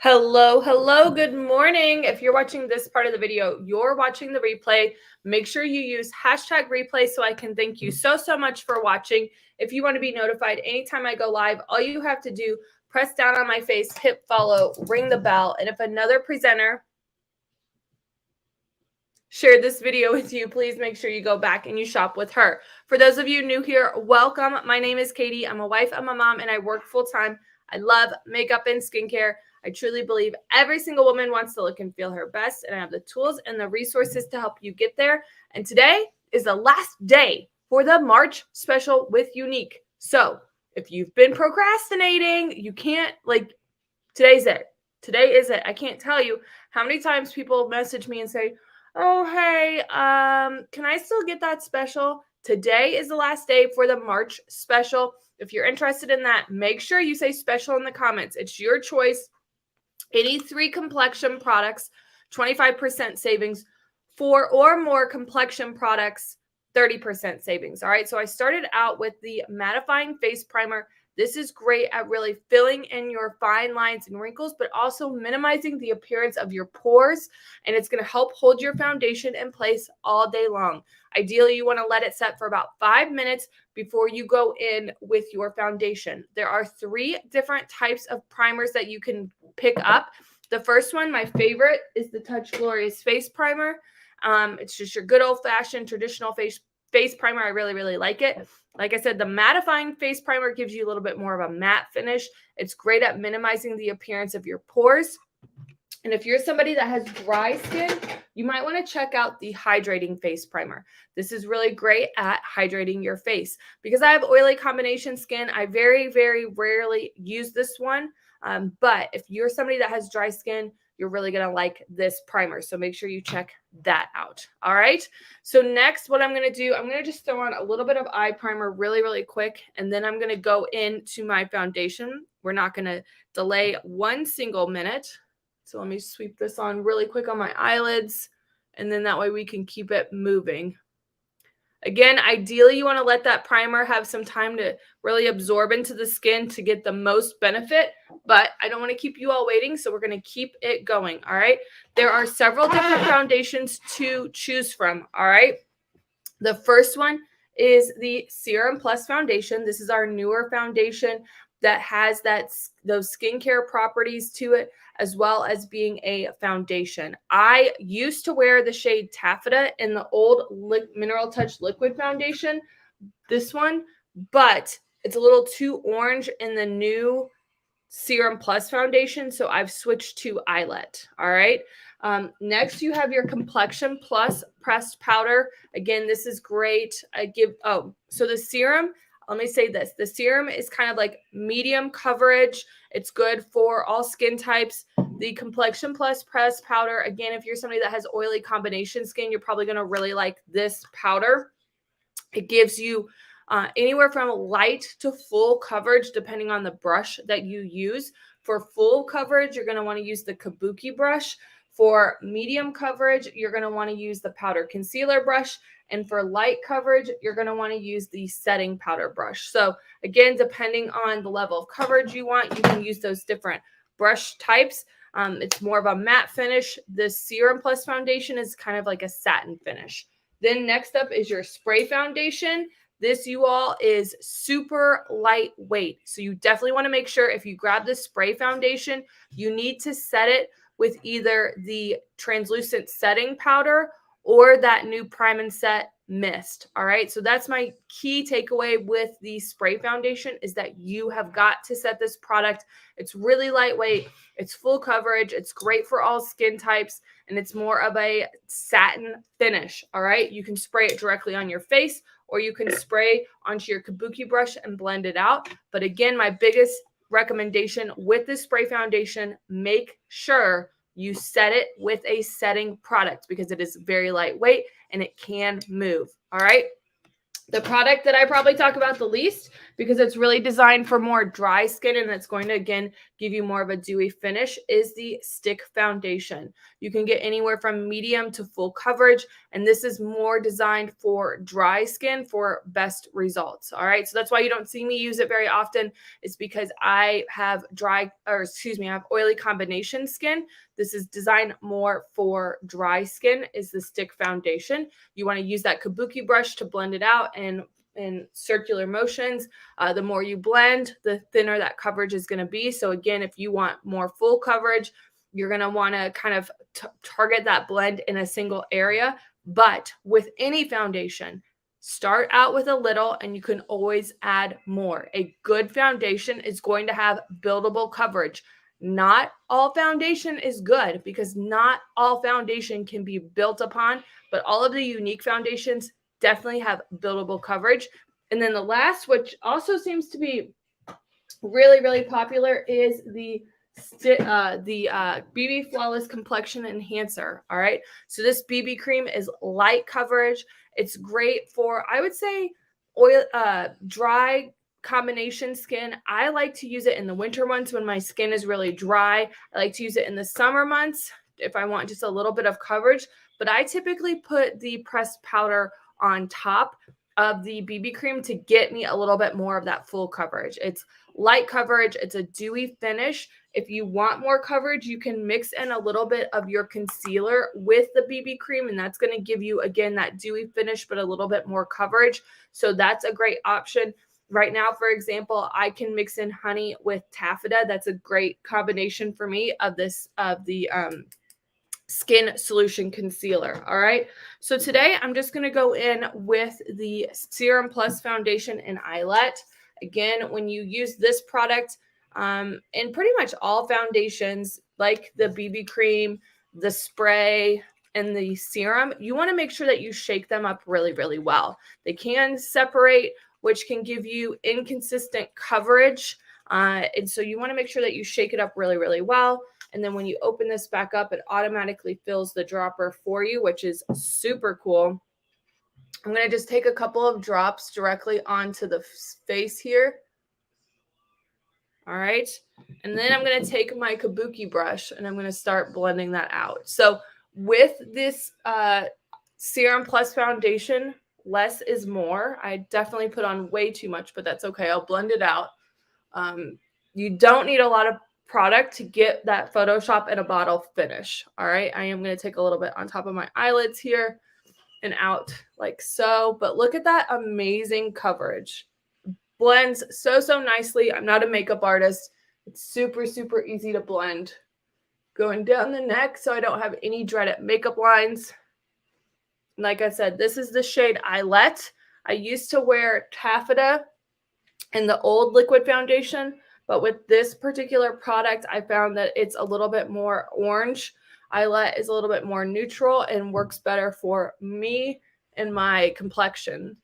Hello, good morning. If you're watching this part of the video, you're watching the replay. Make sure you use hashtag replay so I can thank you so much for watching. If you want to be notified anytime I go live, all you have to do, press down on my face, hit follow, ring the bell, and if another presenter shared this video with you, please make sure you go back and you shop with her. For those of you new here, welcome. My name is Katie. I'm a wife, I'm a mom, and I work full-time. I love makeup and skincare. I truly believe every single woman wants to look and feel her best, and I have the tools and the resources to help you get there. And today is the last day for the March special with Younique. So if you've been procrastinating, you can't, today's it. Today is it. I can't tell you how many times people message me and say, oh, hey, can I still get that special? Today is the last day for the March special. If you're interested in that, make sure you say special in the comments. It's your choice. Any 3 complexion products, 25% savings. 4 or more complexion products, 30% savings. All right, so I started out with the Mattifying Face Primer. This is great at really filling in your fine lines and wrinkles, but also minimizing the appearance of your pores, and it's going to help hold your foundation in place all day long. Ideally, you want to let it set for about 5 minutes before you go in with your foundation. There are 3 different types of primers that you can pick up. The first one, my favorite, is the Touch Glorious Face Primer. It's just your good old-fashioned traditional face primer. I really like it. Like I said, the mattifying face primer gives you a little bit more of a matte finish. It's great at minimizing the appearance of your pores. And if you're somebody that has dry skin, you might want to check out the hydrating face primer. This is really great at hydrating your face. Because I have oily combination skin, I very rarely use this one. But if you're somebody that has dry skin, you're really going to like this primer. So make sure you check that out. All right. So next, what I'm going to do, I'm going to just throw on a little bit of eye primer really quick. And then I'm going to go into my foundation. We're not going to delay 1 single minute. So let me sweep this on really quick on my eyelids. And then that way we can keep it moving. Again, ideally, you want to let that primer have some time to really absorb into the skin to get the most benefit, but I don't want to keep you all waiting, so we're going to keep it going, all right? There are several different foundations to choose from, all right? The first one is the Serum Plus Foundation. This is our newer foundation that has those skincare properties to it, as well as being a foundation. I used to wear the shade Taffeta in the old Mineral Touch Liquid Foundation, this one, but it's a little too orange in the new Serum Plus Foundation, so I've switched to Eyelet, all right? Next, you have your Complexion Plus Pressed Powder. Again, this is great. So the serum, let me say this. The serum is kind of like medium coverage. It's good for all skin types. The Complexion Plus Pressed Powder, again, if you're somebody that has oily combination skin, you're probably going to really like this powder. It gives you anywhere from light to full coverage, depending on the brush that you use. For full coverage, you're going to want to use the Kabuki brush. For medium coverage, you're going to want to use the powder concealer brush. And for light coverage, you're going to want to use the setting powder brush. So again, depending on the level of coverage you want, you can use those different brush types. It's more of a matte finish. The Serum Plus Foundation is kind of like a satin finish. Then next up is your spray foundation. This, you all, is super lightweight. So you definitely want to make sure if you grab this spray foundation, you need to set it with either the translucent setting powder or that new Prime and Set mist. All right. So that's my key takeaway with the spray foundation, is that you have got to set this product. It's really lightweight. It's full coverage. It's great for all skin types. And it's more of a satin finish. All right. You can spray it directly on your face, or you can spray onto your Kabuki brush and blend it out. But again, my biggest recommendation with this spray foundation, make sure you set it with a setting product, because it is very lightweight and it can move. All right. The product that I probably talk about the least, because it's really designed for more dry skin and it's going to, again, give you more of a dewy finish, is the Stick Foundation. You can get anywhere from medium to full coverage, and this is more designed for dry skin for best results. All right, so that's why you don't see me use it very often. It's because I have I have oily combination skin. This is designed more for dry skin, is the Stick Foundation. You want to use that kabuki brush to blend it out and in circular motions. The more you blend, the thinner that coverage is going to be. So again, if you want more full coverage, you're going to want to kind of target that blend in a single area. But with any foundation, start out with a little and you can always add more. A good foundation is going to have buildable coverage. Not all foundation is good, because not all foundation can be built upon, but all of the Younique foundations definitely have buildable coverage. And then the last, which also seems to be really, really popular, is the BB Flawless Complexion Enhancer. All right, so this BB cream is light coverage. It's great for, I would say, oil, dry combination skin. I like to use it in the winter months when my skin is really dry. I like to use it in the summer months if I want just a little bit of coverage. But I typically put the pressed powder on top of the BB cream to get me a little bit more of that full coverage. It's light coverage. It's a dewy finish. If you want more coverage, you can mix in a little bit of your concealer with the BB cream, and that's going to give you, again, that dewy finish, but a little bit more coverage. So that's a great option. Right now, for example, I can mix in honey with taffeta. That's a great combination for me of the Skin Solution Concealer. All right, so today I'm just going to go in with the Serum Plus Foundation in Eyelet. Again, when you use this product in pretty much all foundations, like the BB cream, the spray, and the serum, you want to make sure that you shake them up really, really well. They can separate, which can give you inconsistent coverage. And so you want to make sure that you shake it up really, really well. And then when you open this back up, it automatically fills the dropper for you, which is super cool. I'm going to just take a couple of drops directly onto the face here. All right. And then I'm going to take my kabuki brush and I'm going to start blending that out. So with this Serum Plus Foundation, less is more. I definitely put on way too much, but that's okay. I'll blend it out. You don't need a lot of product to get that Photoshop in a bottle finish. All right, I am going to take a little bit on top of my eyelids here and out like so, but look at that amazing coverage. Blends so nicely. I'm not a makeup artist. It's super, super easy to blend. Going down the neck so I don't have any dreaded makeup lines. Like I said, this is the shade Eyelet. I used to wear taffeta in the old liquid foundation, but with this particular product, I found that it's a little bit more orange. Eyelet is a little bit more neutral and works better for me and my complexion.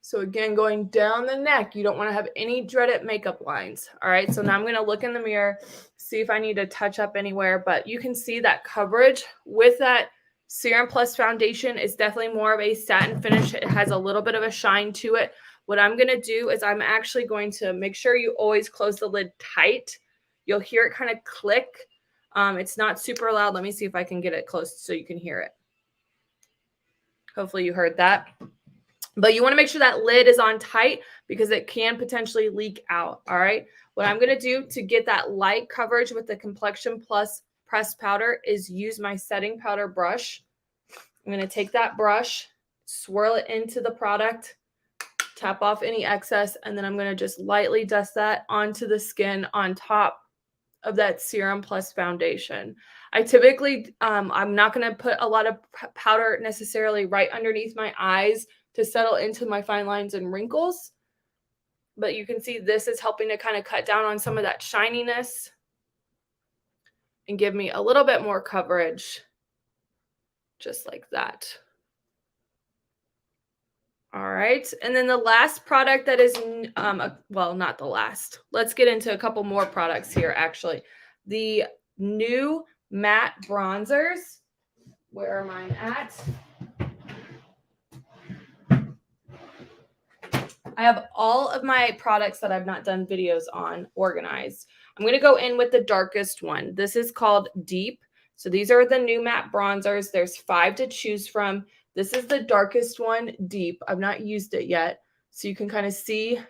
So again, going down the neck, you don't want to have any dreaded makeup lines. All right, so now I'm going to look in the mirror, see if I need to touch up anywhere, but you can see that coverage with that Serum Plus Foundation is definitely more of a satin finish. It has a little bit of a shine to it. What I'm going to do is I'm actually going to make sure you always close the lid tight. You'll hear it kind of click. It's not super loud. Let me see if I can get it close so you can hear it. Hopefully you heard that. But you want to make sure that lid is on tight because it can potentially leak out. All right. What I'm going to do to get that light coverage with the Complexion Plus pressed powder is use my setting powder brush. I'm going to take that brush, swirl it into the product, tap off any excess, and then I'm going to just lightly dust that onto the skin on top of that Serum Plus Foundation. I typically, I'm not going to put a lot of powder necessarily right underneath my eyes to settle into my fine lines and wrinkles. But you can see this is helping to kind of cut down on some of that shininess and give me a little bit more coverage, just like that. All right, and then the last product that is, well, not the last. Let's get into a couple more products here, actually. The new matte bronzers. Where are mine at? I have all of my products that I've not done videos on organized. I'm going to go in with the darkest one. This is called Deep. So these are the new matte bronzers. There's 5 to choose from. This is the darkest one, Deep. I've not used it yet. So you can kind of see.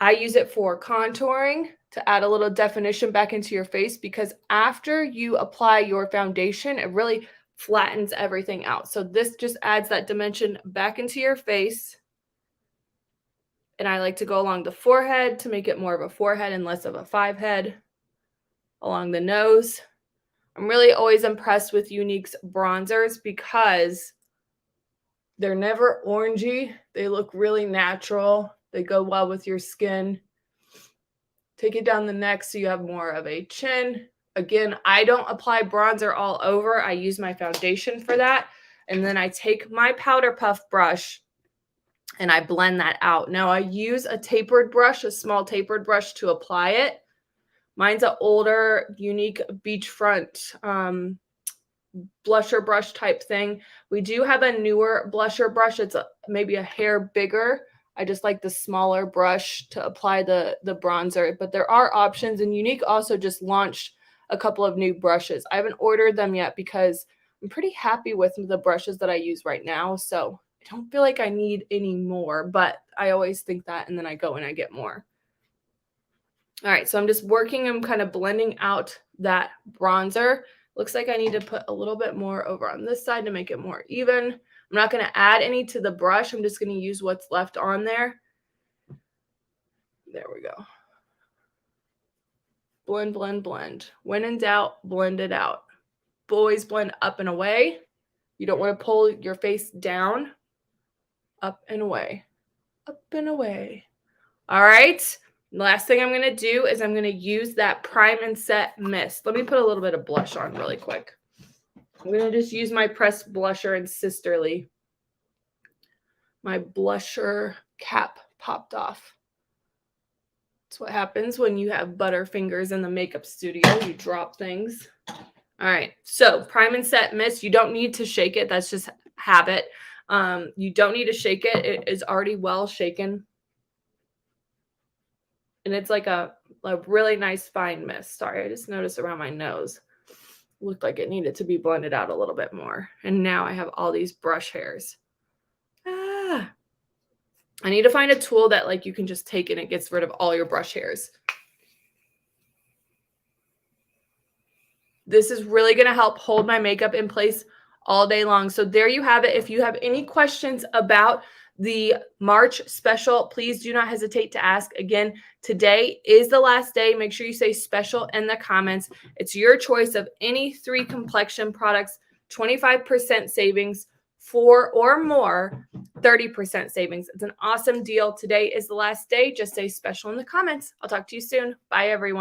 I use it for contouring to add a little definition back into your face, because after you apply your foundation, it really flattens everything out. So this just adds that dimension back into your face. And I like to go along the forehead to make it more of a forehead and less of a 5 head. Along the nose. I'm really always impressed with Younique's bronzers because they're never orangey. They look really natural. They go well with your skin. Take it down the neck so you have more of a chin. Again, I don't apply bronzer all over. I use my foundation for that. And then I take my powder puff brush and I blend that out. Now I use a tapered brush, a small tapered brush to apply it. Mine's an older Younique beachfront blusher brush type thing. We do have a newer blusher brush. It's maybe a hair bigger. I just like the smaller brush to apply the bronzer, but there are options, and Younique also just launched a couple of new brushes. I haven't ordered them yet because I'm pretty happy with the brushes that I use right now, so I don't feel like I need any more, but I always think that, and then I go and I get more. All right, so I'm just working, I'm kind of blending out that bronzer. Looks like I need to put a little bit more over on this side to make it more even. I'm not going to add any to the brush. I'm just going to use what's left on there. There we go. Blend, blend, blend. When in doubt, blend it out. Always blend up and away. You don't want to pull your face down. Up and away. Up and away. All right. The last thing I'm going to do is I'm going to use that Prime and Set Mist. Let me put a little bit of blush on really quick. I'm going to just use my pressed blusher in Sisterly. My blusher cap popped off. That's what happens when you have butterfingers in the makeup studio. You drop things. All right. So Prime and Set Mist. You don't need to shake it. That's just habit. You don't need to shake it. It is already well shaken. And it's like a really nice fine mist. Sorry, I just noticed around my nose. Looked like it needed to be blended out a little bit more. And now I have all these brush hairs. I need to find a tool that like you can just take and it gets rid of all your brush hairs. This is really going to help hold my makeup in place all day long. So there you have it. If you have any questions about the March special, please do not hesitate to ask. Again, today is the last day. Make sure you say special in the comments. It's your choice of any 3 complexion products, 25% savings, 4 or more, 30% savings. It's an awesome deal. Today is the last day. Just say special in the comments. I'll talk to you soon. Bye, everyone.